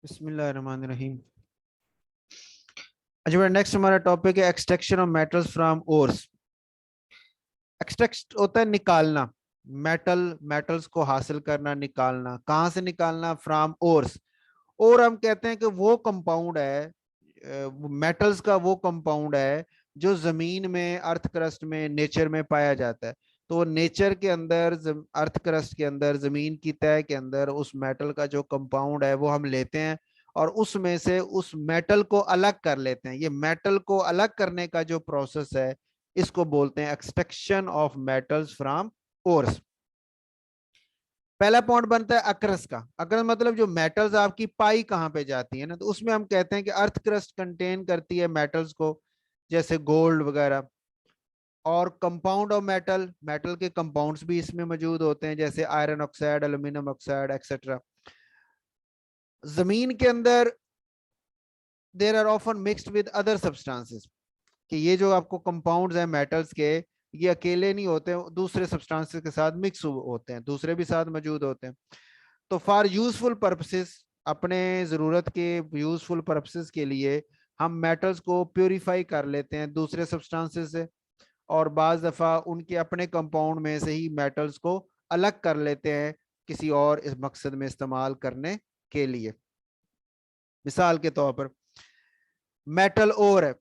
बिस्मिल्लाहिर्रहमानिर्रहीम। अच्छा बेटा, नेक्स्ट हमारा टॉपिक है extraction of metals from ores. Extract होता है निकालना, मेटल्स को हासिल करना, निकालना। कहाँ से निकालना? From ores. और हम कहते हैं कि वो कंपाउंड है, मेटल्स का वो कंपाउंड है जो जमीन में, अर्थ क्रस्ट में, नेचर में पाया जाता है। तो नेचर के अंदर, अर्थ क्रस्ट के अंदर, जमीन की तह के अंदर उस मेटल का जो कंपाउंड है वो हम लेते हैं और उसमें से उस मेटल को अलग कर लेते हैं। ये मेटल को अलग करने का जो प्रोसेस है इसको बोलते हैं extraction of metals from ores. पहला पॉइंट बनता है अक्रस का। अक्रस मतलब जो मेटल्स आपकी पाई कहाँ पे जाती है ना, तो उसमें हम कहते हैं कि अर्थ क्रस्ट कंटेन करती है मेटल्स को, जैसे गोल्ड वगैरह। और कंपाउंड ऑफ मेटल, मेटल के कंपाउंड्स भी इसमें मौजूद होते हैं, जैसे iron oxide, aluminium oxide etcetera. जमीन के अंदर there are often mixed with other substances, कि ये जो आपको कंपाउंड्स हैं मेटल्स के, ये अकेले नहीं होते, दूसरे सब्सटेंसेस के साथ मिक्स होते हैं, दूसरे भी साथ मौजूद होते हैं। तो फॉर यूजफुल पर्पसेस, अपने ज़रूरत के यूजफुल पर्पसेस के लिए हम मेटल्स को प्योरीफाई कर लेते हैं दूसरे सब्सटेंसेस से, और बाज़ दफ़ा उनके अपने कंपाउंड में से ही मेटल्स को अलग कर लेते हैं किसी और इस मकसद में इस्तेमाल करने के लिए। मिसाल के तौर पर मेटल ओर है।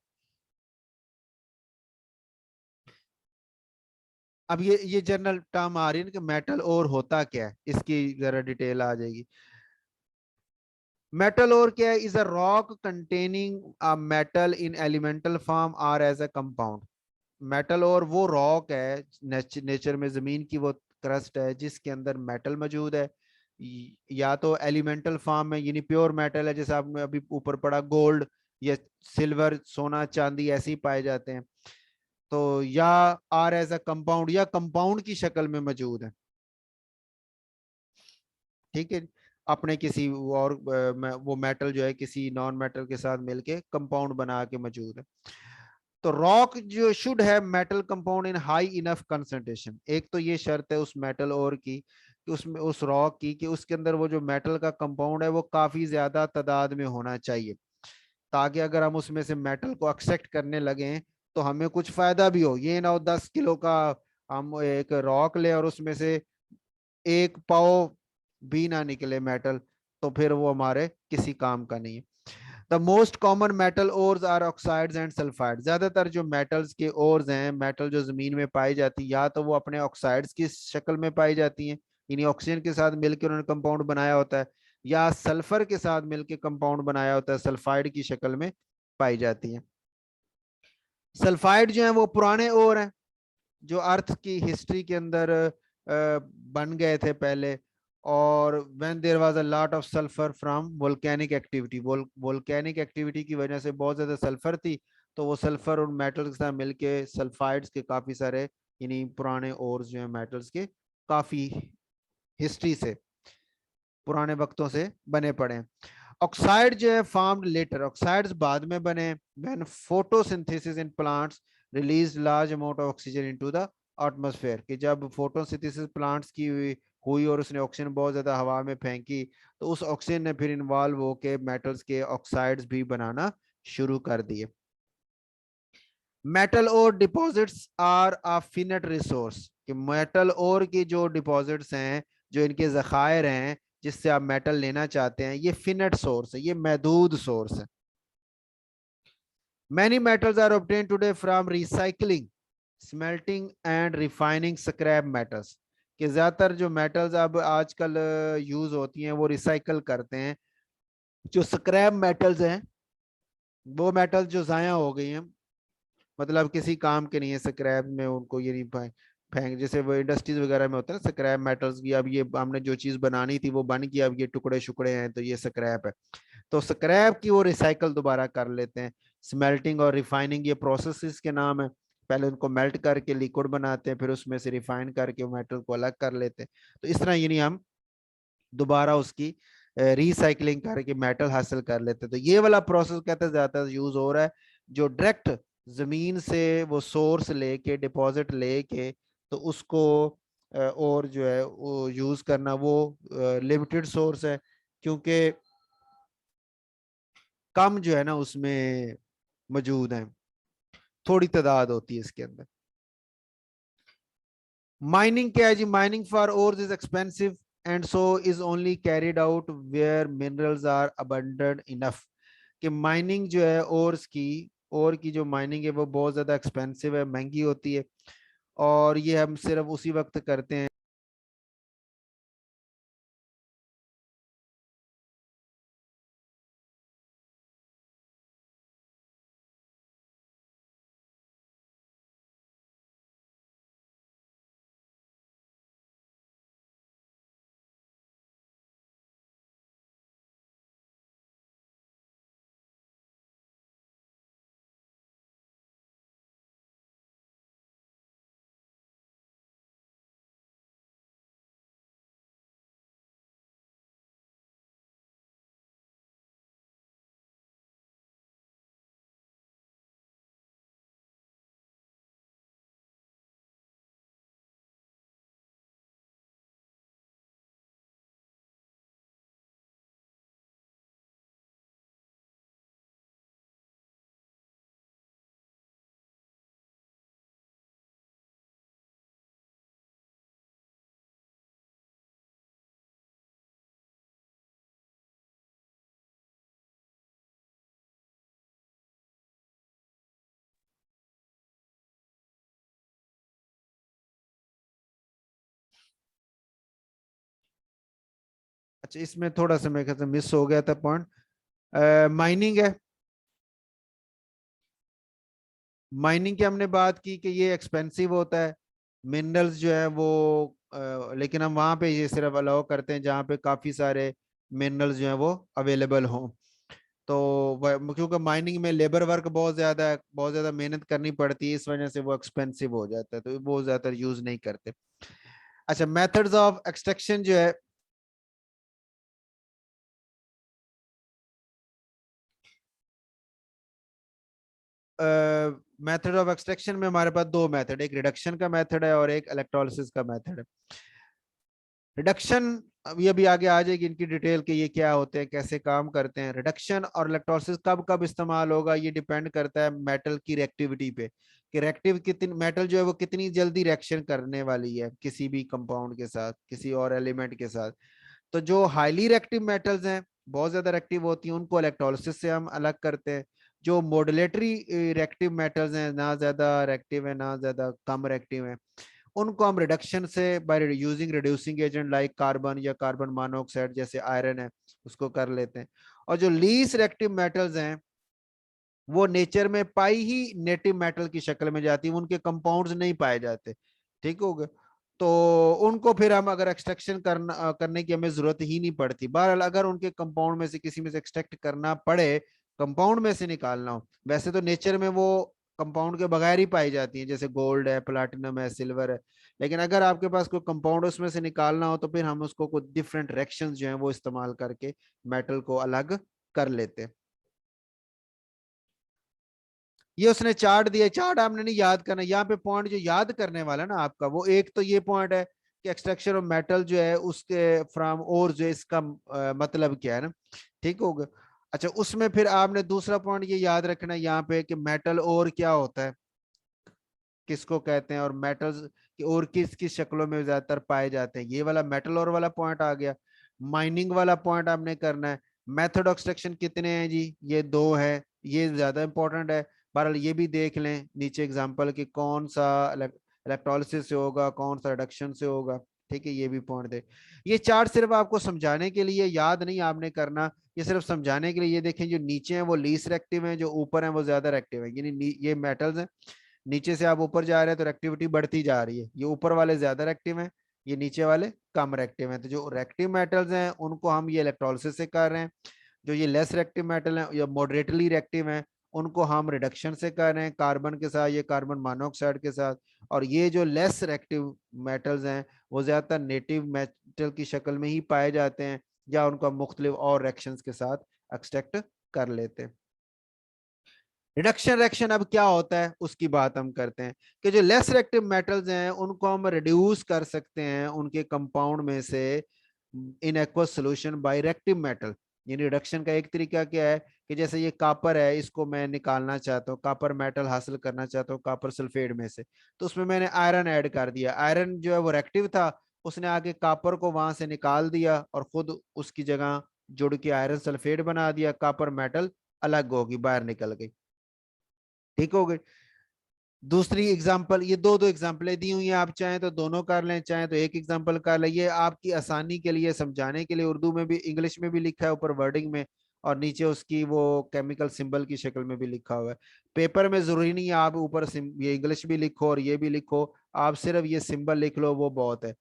अब ये जनरल टर्म आ रही है ना कि मेटल ओर होता क्या है, इसकी जरा डिटेल आ जाएगी। मेटल ओर क्या है? Is a rock containing a metal in elemental form or as a compound. Metal ore वो रॉक है, नेचर में जमीन की वो क्रस्ट है जिसके अंदर मेटल मौजूद है, या तो एलिमेंटल फॉर्म में यानी प्योर मेटल है, जैसे आपने अभी ऊपर पढ़ा गोल्ड या सिल्वर, सोना चांदी ऐसे ही पाए जाते हैं। तो या आर एज अ कंपाउंड, या कंपाउंड की शक्ल में मौजूद है। ठीक है, अपने किसी और वो मेटल जो है किसी नॉन मेटल के साथ मिलके कंपाउंड बना के मौजूद है। तो रॉक जो शुड है metal compound in high enough concentration. एक तो ये शर्त है उस मेटल और की कि उसमें, उस रॉक की, कि उसके अंदर वो जो मेटल का कंपाउंड है वो काफी ज्यादा तादाद में होना चाहिए, ताकि अगर हम उसमें से मेटल को एक्सट्रैक्ट करने लगे तो हमें कुछ फायदा भी हो। ये ना हो 10 किलो का हम एक रॉक ले और उसमें से एक पाव भी ना निकले मेटल, तो फिर वो हमारे किसी काम का नहीं है। The most common metal ores are oxides and sulphide. ज्यादातर जो मेटल्स के ओर्स हैं, मेटल जो जमीन में पाई जाती है, या तो वो अपने ऑक्साइड्स की शक्ल में पाई जाती हैं, यानी ऑक्सीजन के साथ मिलकर उन्होंने कंपाउंड बनाया होता है, या सल्फर के साथ मिलकर कंपाउंड बनाया होता है, सल्फाइड की शक्ल में पाई जाती है। सल्फाइड जो है वो पुराने ओर हैं, जो अर्थ की हिस्ट्री के अंदर बन गए थे पहले। और when there was a lot of sulphur from volcanic activity, volcanic activity की वजह से बहुत ज्यादा सल्फर थी, तो वो सल्फर और मेटल्स के साथ मिलके सल्फाइड्स के काफी सारे, यानी पुराने ओर्स जो है मेटल्स के, काफी हिस्ट्री से, पुराने वक्तों से बने पड़े हैं। ऑक्साइड जो है फॉर्म्ड लेटर, ऑक्साइड्स बाद में बने when photosynthesis in plants release large amount of oxygen into the atmosphere, कि जब फोटोसिंथेसिस प्लांट्स की हुई और उसने ऑक्सीजन बहुत ज्यादा हवा में फेंकी, तो उस ऑक्सीजन ने फिर इन्वॉल्व होके मेटल्स के ऑक्साइड्स भी बनाना शुरू कर दिए। Metal ore deposits are a finite resource, कि मेटल और की जो डिपॉजिट्स हैं, जो इनके जखायर हैं जिससे आप मेटल लेना चाहते हैं, ये फिनिट सोर्स है, ये महदूद सोर्स है। Many metals are obtain today from recycling, smelting and refining scrap metals, कि ज्यादातर जो मेटल्स अब आजकल यूज होती हैं वो रिसाइकल करते हैं। जो स्क्रैप मेटल्स हैं, वो मेटल्स जो जाया हो गई हैं, मतलब किसी काम के नहीं है, स्क्रैप में उनको ये नहीं फेंक, जैसे वो इंडस्ट्रीज वगैरह में होता है ना स्क्रैप मेटल्स की, अब ये हमने जो चीज बनानी थी वो बन गई, अब ये टुकड़े शुकड़े हैं तो ये स्क्रैप है। तो स्क्रैप की वो रिसाइकल दोबारा कर लेते हैं। स्मेल्टिंग और रिफाइनिंग ये प्रोसेस के नाम है। पहले उनको मेल्ट करके लिक्विड बनाते हैं, फिर उसमें से रिफाइन करके मेटल को अलग कर लेते हैं। तो इस तरह यानी हम दोबारा उसकी रिसाइकलिंग करके मेटल हासिल कर लेते हैं। तो ये वाला प्रोसेस कहते हैं ज्यादा यूज हो रहा है, जो डायरेक्ट जमीन से वो सोर्स लेके, डिपॉजिट लेके, तो उसको और जो है वो यूज करना, वो लिमिटेड सोर्स है, क्योंकि कम जो है ना उसमें मौजूद हैं, थोड़ी तादाद होती है इसके अंदर। माइनिंग क्या है जी? Mining for ores is expensive and so is only carried out where minerals are abundant enough. कि माइनिंग जो है ओर की जो माइनिंग है वो बहुत ज्यादा एक्सपेंसिव है, महंगी होती है, और ये हम सिर्फ उसी वक्त करते हैं। अच्छा, इसमें थोड़ा सा मेरे ख्याल से मिस हो गया था पॉइंट। माइनिंग है, माइनिंग की हमने बात की कि ये एक्सपेंसिव होता है, मिनरल्स जो है वो लेकिन हम वहाँ पे ये सिर्फ अलाउ करते हैं जहाँ पे काफ़ी सारे मिनरल्स जो हैं वो अवेलेबल हों। तो क्योंकि माइनिंग में लेबर वर्क बहुत ज़्यादा है, बहुत ज़्यादा मेहनत करनी पड़ती है, इस वजह से वो एक्सपेंसिव हो जाता है, तो वो ज़्यादातर यूज़ नहीं करते। अच्छा, मेथड्स ऑफ एक्सट्रैक्शन जो है, मेथड ऑफ एक्सट्रैक्शन में हमारे पास दो मेथड, एक रिडक्शन का मेथड है और एक इलेक्ट्रोलिसिस का मेथड है। रिडक्शन अभी आगे आ जाएगी इनकी डिटेल के ये क्या होते हैं, कैसे काम करते हैं। रिडक्शन और इलेक्ट्रोलिसिस कब कब इस्तेमाल होगा ये डिपेंड करता है मेटल की रिएक्टिविटी पे, कि रिएक्टिव कितनी मेटल जो है वो कितनी जल्दी रिएक्शन करने वाली है किसी भी कंपाउंड के साथ, किसी और एलिमेंट के साथ। तो जो हाईली रिएक्टिव मेटल्स हैं, बहुत ज्यादा रिएक्टिव होती हैं, उनको इलेक्ट्रोलिसिस से हम अलग करते हैं। जो मॉडुलेटरी रिएक्टिव मेटल्स हैं, ना ज्यादा रिएक्टिव है ना ज्यादा कम रिएक्टिव है, उनको हम रिडक्शन से by using reducing agent like carbon या कार्बन मोनोऑक्साइड जैसे आयरन है उसको कर लेते हैं। और जो लीस्ट रिएक्टिव मेटल्स हैं वो नेचर में पाई ही नेटिव मेटल की शक्ल में जाती है, उनके कंपाउंड्स नहीं पाए जाते। ठीक हो गया? तो उनको फिर हम अगर एक्सट्रैक्शन करने की हमें जरूरत ही नहीं पड़ती। बहरहाल अगर उनके कंपाउंड में से किसी में से एक्सट्रैक्ट करना पड़े, कंपाउंड में से निकालना हो, वैसे तो नेचर में वो कंपाउंड के बगैर ही पाई जाती है, जैसे गोल्ड है, प्लाटिनम है, सिल्वर है। लेकिन अगर आपके पास कोई कंपाउंड उसमें से निकालना हो तो फिर हम उसको कुछ डिफरेंट रिएक्शंस जो है वो इस्तेमाल करके मेटल को अलग कर लेते हैं। ये उसने चार्ट दिया, चार्ट आपने नहीं याद करना। यहाँ पे पॉइंट जो याद करने वाला है ना आपका, वो एक तो ये पॉइंट है कि एक्सट्रैक्शन ऑफ मेटल जो है उसके फ्रॉम और जो इसका मतलब क्या है ना। ठीक होगा? अच्छा, उसमें फिर आपने दूसरा पॉइंट ये याद रखना है यहाँ पे कि मेटल और क्या होता है, किसको कहते हैं, और मेटल्स और किस किस शक्लों में ज्यादातर पाए जाते हैं। ये वाला मेटल और वाला पॉइंट आ गया। माइनिंग वाला पॉइंट आपने करना है। मेथड ऑफ एक्सट्रैक्शन कितने हैं जी? ये दो है, ये ज्यादा इंपॉर्टेंट है। बहरहाल ये भी देख लें नीचे एग्जांपल कि कौन सा इलेक्ट्रोलिसिस से होगा, कौन सा रिडक्शन से होगा। ठीक है, ये भी पॉइंट दे। ये चार्ट सिर्फ आपको समझाने के लिए, याद नहीं आपने करना, ये सिर्फ समझाने के लिए। ये देखें, जो नीचे हैं वो लीस्ट एक्टिव हैं, जो ऊपर हैं वो ज्यादा एक्टिव है, यानी ये मेटल्स हैं। नीचे से आप ऊपर जा रहे हैं तो एक्टिविटी बढ़ती जा रही है, ये ऊपर वाले ज्यादा एक्टिव हैं, ये नीचे वाले कम रेक्टिव हैं। तो जो रेक्टिव मेटल्स हैं उनको हम ये इलेक्ट्रोलिसिस से कर रहे हैं, जो ये लेस रेक्टिव मेटल हैं या मॉडरेटली रेक्टिव हैं उनको हम रिडक्शन से कर रहे हैं, कार्बन के साथ, ये कार्बन मोनोऑक्साइड के साथ। और ये जो लेस रेक्टिव मेटल्स हैं वो ज्यादातर नेटिव मेटल की शक्ल में ही पाए जाते हैं, या उनको हम मुख्तलिफ और रिएक्शंस के साथ एक्सट्रैक्ट कर लेते हैं। रिडक्शन रिएक्शन अब क्या होता है उसकी बात हम करते हैं, कि जो लेस रिएक्टिव मेटल्स हैं उनको हम रिड्यूस कर सकते हैं उनके कंपाउंड में से in aqueous solution bye reactive metal. यानी रिडक्शन का एक तरीका क्या है कि जैसे ये कॉपर है, इसको मैं निकालना चाहता हूँ, कॉपर मेटल हासिल करना चाहता हूँ कॉपर सल्फेट में से, तो उसमें मैंने आयरन ऐड कर दिया। आयरन जो है वो रिएक्टिव था, उसने आके कॉपर को वहां से निकाल दिया और खुद उसकी जगह जुड़ के आयरन सल्फेट बना दिया, कॉपर मेटल अलग होगी, बाहर निकल गई। ठीक हो गई। दूसरी एग्जांपल, ये दो दो एग्जांपलें दी हुई हैं, आप चाहें तो दोनों कर लें, चाहें तो एक एग्जांपल कर लें, ये आपकी आसानी के लिए समझाने के लिए। उर्दू में भी इंग्लिश में भी लिखा है ऊपर वर्डिंग में, और नीचे उसकी वो केमिकल सिंबल की शक्ल में भी लिखा हुआ है। पेपर में जरूरी नहीं है आप ऊपर ये इंग्लिश भी लिखो और ये भी लिखो, आप सिर्फ ये सिंबल लिख लो, वो बहुत है।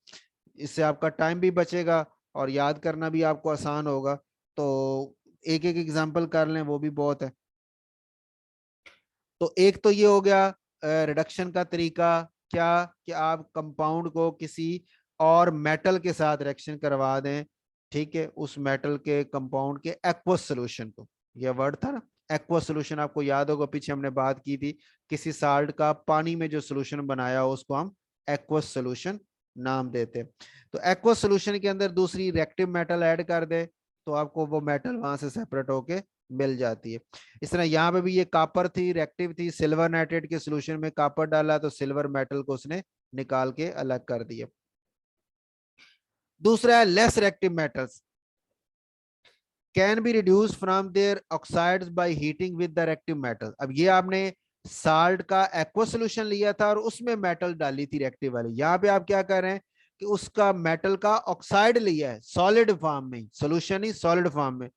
इससे आपका टाइम भी बचेगा और याद करना भी आपको आसान होगा। तो एक एक एग्जाम्पल कर लें, वो भी बहुत है। तो एक तो ये हो गया रिडक्शन का तरीका, क्या कि आप कंपाउंड को किसी और मेटल के साथ रिएक्शन करवा दें, ठीक है, उस मेटल के कंपाउंड के एक्वस सोल्यूशन को। यह वर्ड था ना, एक्वस सोल्यूशन, आपको याद होगा पीछे हमने बात की थी, किसी साल्ट का पानी में जो सोल्यूशन बनाया हो उसको हम एक्वस सोल्यूशन नाम देते हैं। तो एक्वस सोल्यूशन के अंदर दूसरी रिएक्टिव मेटल ऐड कर दे, तो आपको वो मेटल वहां से सेपरेट होके मिल जाती है। इस तरह यहाँ पे भी ये कॉपर थी, रिएक्टिव थी, सिल्वर नाइट्रेट के सोल्यूशन में कॉपर डाला तो सिल्वर मेटल को उसने निकाल के अलग कर दिया। दूसरा है less reactive metals can be reduce from their oxides by heating with the reactive metal. अब ये आपने साल्ट का एक्वा सोल्यूशन लिया था और उसमें मेटल डाली थी रिएक्टिव वाली, यहाँ पे आप क्या कर रहे हैं कि उसका मेटल का ऑक्साइड लिया है सॉलिड फॉर्म में, सोल्यूशन ही सॉलिड फॉर्म में,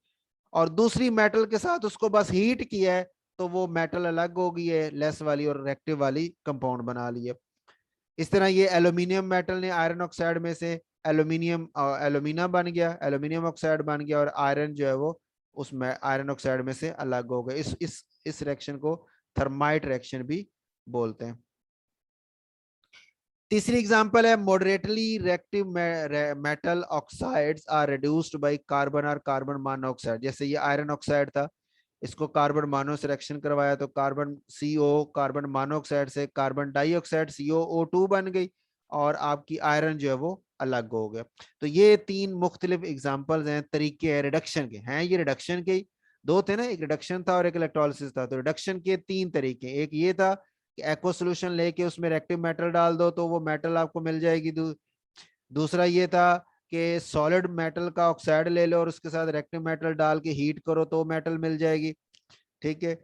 और दूसरी मेटल के साथ उसको बस हीट किया है, तो वो मेटल अलग हो गई है, लेस वाली और रिएक्टिव वाली कंपाउंड बना ली है। इस तरह ये एल्यूमिनियम मेटल ने आयरन ऑक्साइड में से एल्यूमिनियम एल्यूमिना बन गया, एल्यूमिनियम ऑक्साइड बन गया, और आयरन जो है वो उसमें आयरन ऑक्साइड में से अलग हो गया। इस रिएक्शन को थर्माइट रिएक्शन भी बोलते हैं। तीसरी एग्जांपल है moderately reactive metal oxides are reduced by carbon or carbon monoxide. जैसे ये आयरन ऑक्साइड था, इसको कार्बन मोनो से रिएक्शन करवाया तो कार्बन CO, कार्बन मोनोऑक्साइड से कार्बन डाइऑक्साइड COO2 बन गई, और आपकी आयरन जो है वो अलग हो गया। तो ये तीन मुख्तलिफ एग्जांपल्स हैं, तरीके हैं रिडक्शन के, हैं ये रिडक्शन के दो थे ना, एक रिडक्शन था और एक इलेक्ट्रोलिसिस था। तो रिडक्शन के तीन तरीके, एक ये था कि एक्वा सोल्यूशन लेके उसमें रिएक्टिव मेटल डाल दो तो वो मेटल आपको मिल जाएगी। दूसरा ये था कि सॉलिड मेटल का ऑक्साइड ले लो और उसके साथ रिएक्टिव मेटल डाल के हीट करो तो मेटल मिल जाएगी, ठीक है।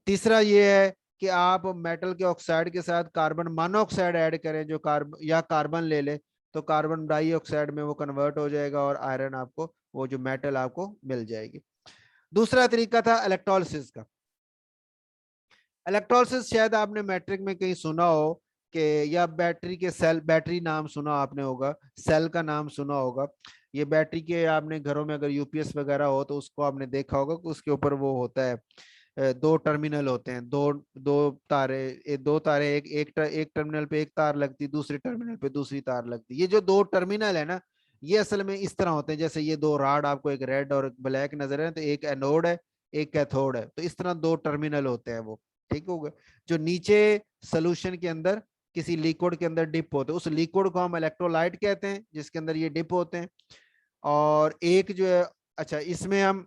तीसरा ये है कि आप मेटल के ऑक्साइड के साथ कार्बन मोनोऑक्साइड ऐड करें, जो कार्बन या कार्बन ले ले, तो कार्बन डाइऑक्साइड में वो कन्वर्ट हो जाएगा और आयरन आपको, वो जो मेटल आपको मिल जाएगी। दूसरा तरीका था इलेक्ट्रोलिसिस का। इलेक्ट्रोलिसिस शायद आपने मैट्रिक में कहीं सुना हो कि, या बैटरी के सेल, बैटरी नाम सुना आपने होगा, सेल का नाम सुना होगा। ये बैटरी के आपने घरों में अगर यूपीएस वगैरह हो तो उसको आपने देखा होगा कि उसके ऊपर वो होता है, दो टर्मिनल होते हैं, दो दो तारे, दो तारे, एक टर्मिनल पे एक तार लगती, दूसरी टर्मिनल पे दूसरी तार लगती। ये जो दो टर्मिनल है ना, ये असल में इस तरह होते हैं, जैसे ये दो राड आपको एक रेड और ब्लैक नजर है, तो एक एनोड है एक कैथोड है, तो इस तरह दो टर्मिनल होते हैं वो, ठीक हो गया। जो नीचे सोल्यूशन के अंदर किसी लिक्विड के अंदर डिप होते हैं, उस लिक्विड को हम इलेक्ट्रोलाइट कहते हैं जिसके अंदर ये डिप होते हैं। और एक जो है, अच्छा इसमें हम,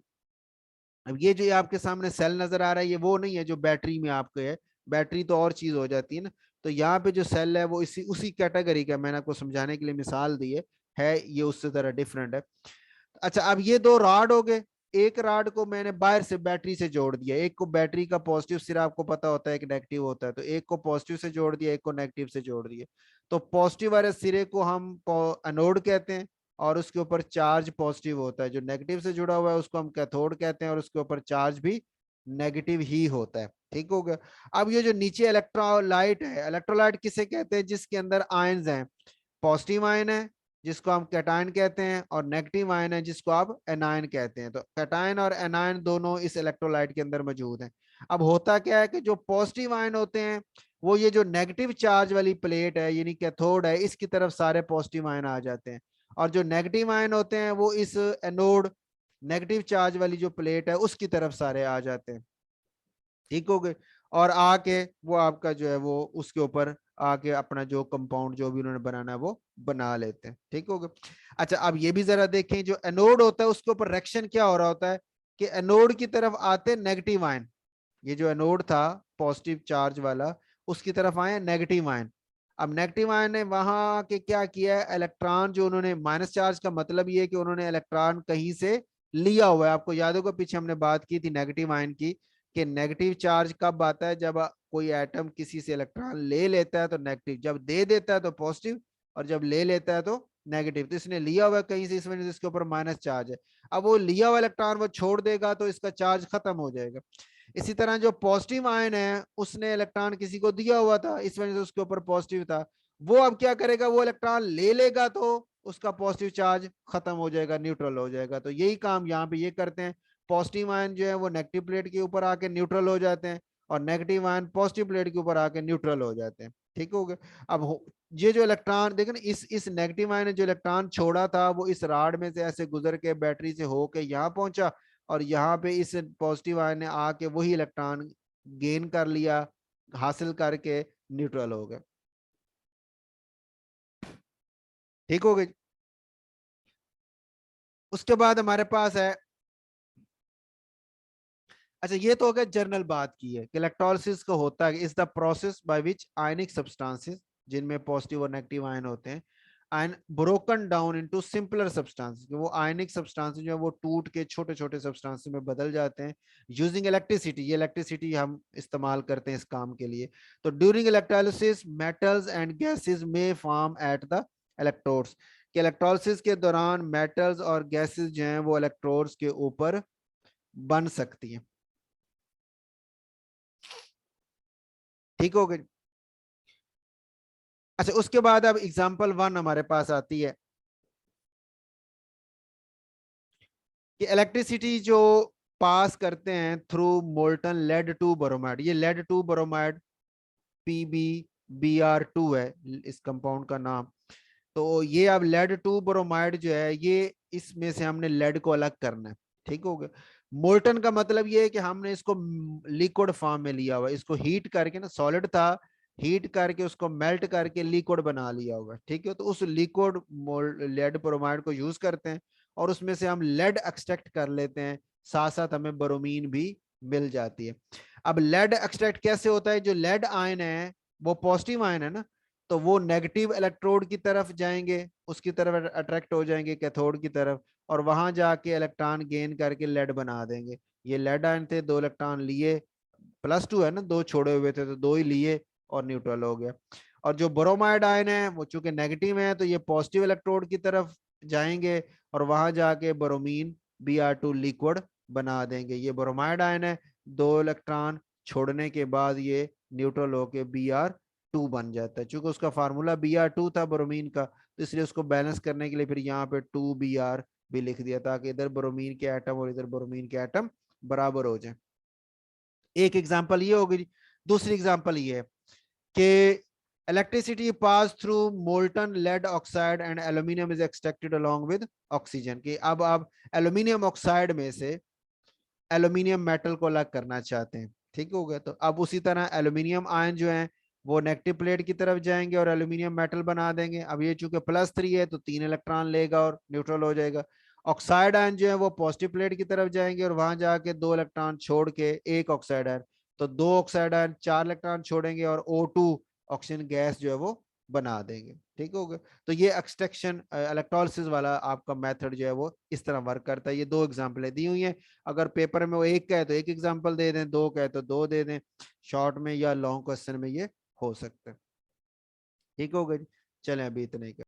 अब ये जो आपके सामने सेल नजर आ रहा है, ये वो नहीं है जो बैटरी में आपके है, बैटरी तो और चीज हो जाती है ना। तो यहाँ पे जो सेल है वो इसी उसी कैटेगरी का, मैंने आपको समझाने के लिए मिसाल दी है ये उससे तरह डिफरेंट है। अच्छा अब ये दो रॉड हो गए, एक रॉड को मैंने बाहर से बैटरी से जोड़ दिया, एक को बैटरी का पॉजिटिव सिरा आपको पता होता है कि नेगेटिव होता है, तो एक को पॉजिटिव से जोड़ दिया, एक को नेगेटिव से जोड़ दिया। तो पॉजिटिव वाले सिरे को हम एनोड कहते हैं, और उसके ऊपर चार्ज पॉजिटिव होता है। जो नेगेटिव से जुड़ा हुआ है उसको हम कैथोड कहते हैं, और उसके ऊपर चार्ज भी नेगेटिव ही होता है, ठीक हो गया। अब ये जो नीचे इलेक्ट्रोलाइट है, इलेक्ट्रोलाइट किसे कहते हैं, जिसके अंदर आयंस हैं, पॉजिटिव आयन है जिसको हम कैटायन कहते हैं, और नेगेटिव आयन है जिसको आप एनायन कहते हैं। तो कैटायन और एनायन दोनों इस इलेक्ट्रोलाइट के अंदर मौजूद हैं। अब होता क्या है कि जो पॉजिटिव आयन होते हैं वो ये जो नेगेटिव चार्ज वाली प्लेट है यानी कैथोड है, इसकी तरफ सारे पॉजिटिव आयन आ जाते हैं, और जो नेगेटिव आयन होते हैं वो इस एनोड, नेगेटिव चार्ज वाली जो प्लेट है उसकी तरफ सारे आ जाते हैं, ठीक हो गए। और आके वो आपका जो है वो उसके ऊपर आके अपना जो कंपाउंड जो भी उन्होंने बनाना है वो बना लेते हैं। ठीक हो गया। अच्छा, अब ये भी जरा देखें, जो एनोड होता है उसके ऊपर रिएक्शन क्या हो रहा होता है कि एनोड की तरफ आते नेगेटिव आयन। ये जो एनोड था पॉजिटिव चार्ज वाला, उसकी तरफ आए नेगेटिव आयन। अब नेगेटिव आयन ने वहां के क्या किया है, इलेक्ट्रॉन जो उन्होंने, माइनस चार्ज का मतलब ये है कि उन्होंने इलेक्ट्रॉन कहीं से लिया हुआ है। आपको याद होगा पीछे हमने बात की थी नेगेटिव आयन की, कि नेगेटिव चार्ज कब आता है, जब कोई एटम किसी से इलेक्ट्रॉन ले लेता है तो नेगेटिव, जब दे देता है तो पॉजिटिव, और जब ले लेता है तो नेगेटिव। तो इसने लिया हुआ कहीं से, इस वजह से इसके ऊपर माइनस चार्ज है। अब वो लिया हुआ इलेक्ट्रॉन वो छोड़ देगा तो इसका चार्ज खत्म हो जाएगा। इसी तरह जो पॉजिटिव आयन है उसने इलेक्ट्रॉन किसी को दिया हुआ था, इस वजह से उसके ऊपर पॉजिटिव था, वो अब क्या करेगा, वो इलेक्ट्रॉन ले लेगा तो उसका पॉजिटिव चार्ज खत्म हो जाएगा, न्यूट्रल हो जाएगा। तो यही काम यहाँ पे ये करते हैं, पॉजिटिव आयन जो है वो नेगेटिव प्लेट के ऊपर आके न्यूट्रल हो जाते हैं, और नेगेटिव आयन पॉजिटिव प्लेट के ऊपर आके न्यूट्रल हो जाते हैं। ठीक हो गया। अब ये जो इलेक्ट्रॉन देखे ना, इस नेगेटिव आयन ने जो इलेक्ट्रॉन छोड़ा था वो इस राड में से ऐसे गुजर के बैटरी से होके यहाँ पहुंचा, और यहाँ पे इस पॉजिटिव आयन ने आके वही इलेक्ट्रॉन गेन कर लिया, हासिल करके न्यूट्रल हो गए। ठीक हो गई। उसके बाद हमारे पास है, अच्छा ये तो हो गया जनरल बात की है कि इलेक्ट्रोलिसिस को होता है, is the process by which ionic substances, जिनमें पॉजिटिव और नेगेटिव आयन होते हैं, ion broken down into simpler substances, वो आयनिक सब्सटेंसेस जो है वो टूट के छोटे छोटे सब्सटेंसेस में बदल जाते हैं यूजिंग इलेक्ट्रिसिटी। ये इलेक्ट्रिसिटी हम इस्तेमाल करते हैं इस काम के लिए। तो during electrolysis metals and gases में फॉर्म एट द इलेक्ट्रोड्स, कि इलेक्ट्रोलिसिस के दौरान मेटल्स और गैसेस जो हैं वो इलेक्ट्रोड्स के ऊपर बन सकती हैं। ठीक हो गई। अच्छा, उसके बाद अब एग्जांपल 1 हमारे पास आती है कि इलेक्ट्रिसिटी जो पास करते हैं through molten lead two bromide. ये लेड टू ब्रोमाइड PbBr2 है इस कंपाउंड का नाम। तो ये अब लेड टू ब्रोमाइड जो है, ये इसमें से हमने लेड को अलग करना है। ठीक हो गया। मोल्टन का मतलब ये है कि हमने इसको लिक्विड फॉर्म में लिया हुआ, इसको हीट करके ना, सॉलिड था, हीट करके उसको मेल्ट करके लिक्विड बना लिया हुआ। ठीक है। तो उस लिक्विड लेड ब्रोमाइड को यूज करते हैं, और उसमें से हम लेड एक्सट्रैक्ट कर लेते हैं, साथ साथ हमें ब्रोमीन भी मिल जाती है। अब लेड एक्सट्रैक्ट कैसे होता है, जो लेड आयन है वो पॉजिटिव आयन है ना, तो वो नेगेटिव इलेक्ट्रोड की तरफ जाएंगे, उसकी तरफ अट्रैक्ट हो जाएंगे कैथोड की तरफ, और वहां जाके इलेक्ट्रॉन गेन करके लेड बना देंगे। ये लेड आयन थे, 2 इलेक्ट्रॉन लिए, +2 है ना, 2 छोड़े हुए थे तो 2 ही लिए, और न्यूट्रल हो गया। और जो ब्रोमाइड आयन है वो चूंकि नेगेटिव है तो ये पॉजिटिव इलेक्ट्रोड की तरफ जाएंगे, और वहां जाके ब्रोमीन Br2 लिक्विड बना देंगे। ये ब्रोमाइड आयन है, 2 इलेक्ट्रॉन छोड़ने के बाद ये न्यूट्रल होके Br2 बन जाता है। चूंकि उसका फार्मूला Br2 था ब्रोमीन का, तो इसलिए उसको बैलेंस करने के लिए फिर यहाँ पे 2Br भी लिख दिया, ताकि इधर ब्रोमीन के एटम और इधर ब्रोमीन के एटम बराबर हो जाए। एक एग्जांपल ये होगी। दूसरी एग्जांपल ये है कि electricity pass through molten lead oxide and aluminium is extracted along with oxygen, की अब आप एल्यूमिनियम ऑक्साइड में से एल्यूमिनियम मेटल को अलग करना चाहते हैं। ठीक हो गया। तो अब उसी तरह एल्यूमिनियम आयन जो है वो नेगेटिव प्लेट की तरफ जाएंगे और एल्यूमिनियम मेटल बना देंगे। अब ये चूंकि +3 है तो 3 इलेक्ट्रॉन लेगा और न्यूट्रल हो जाएगा। ऑक्साइड आयन जो है वो पॉजिटिव प्लेट की तरफ जाएंगे और वहां जाके 2 इलेक्ट्रॉन छोड़ के एक ऑक्साइड आयन, तो 2 ऑक्साइड आयन 4 इलेक्ट्रॉन छोड़ेंगे और O2 ऑक्सीजन गैस जो है वो बना देंगे। ठीक हो गया। तो ये एक्सट्रैक्शन इलेक्ट्रोलिसिस वाला आपका मेथड जो है वो इस तरह वर्क करता है। ये 2 एग्जांपलें दी हुई हैं। अगर पेपर में वो एक का है तो एक एग्जांपल दे दें, 2 का है तो 2 दे दें, शॉर्ट में या लॉन्ग क्वेश्चन में ये हो सकता है। ठीक हो गया जी। चलें अभी इतने